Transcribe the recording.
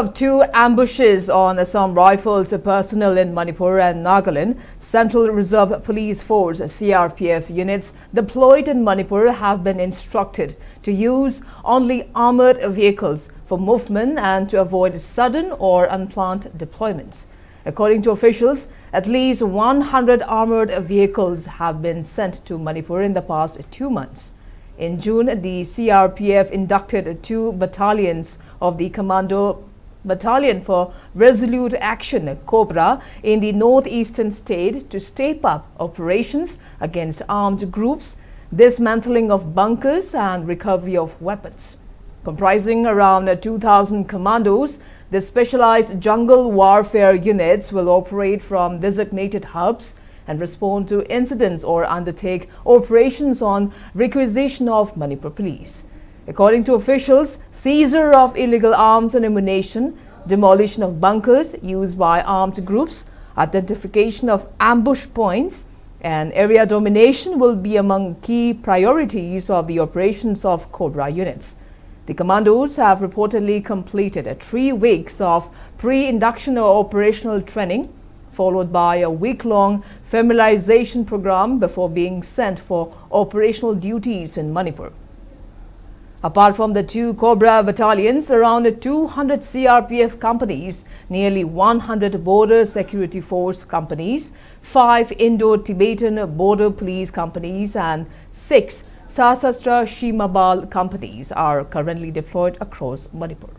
of two ambushes on Assam Rifles personnel in Manipur and Nagaland, Central Reserve Police Force (CRPF) units deployed in Manipur have been instructed to use only armored vehicles for movement and to avoid sudden or unplanned deployments. According to officials, at least 100 armored vehicles have been sent to Manipur in the past 2 months. In June, the CRPF inducted 2 battalions of the Commando Battalion for Resolute Action (Cobra) in the northeastern state to step up operations against armed groups, dismantling of bunkers and recovery of weapons. Comprising around 2,000 commandos, the specialized jungle warfare units will operate from designated hubs and respond to incidents or undertake operations on requisition of Manipur police. According to officials, seizure of illegal arms and ammunition, demolition of bunkers used by armed groups, identification of ambush points, and area domination will be among key priorities of the operations of Cobra units. The commandos have reportedly completed 3 weeks of pre-induction or operational training, followed by a week-long familiarization program before being sent for operational duties in Manipur. Apart from the 2 Cobra battalions, around 200 CRPF companies, nearly 100 Border Security Force companies, 5 Indo-Tibetan Border Police companies and 6 Sasastra Shimabal companies are currently deployed across Manipur.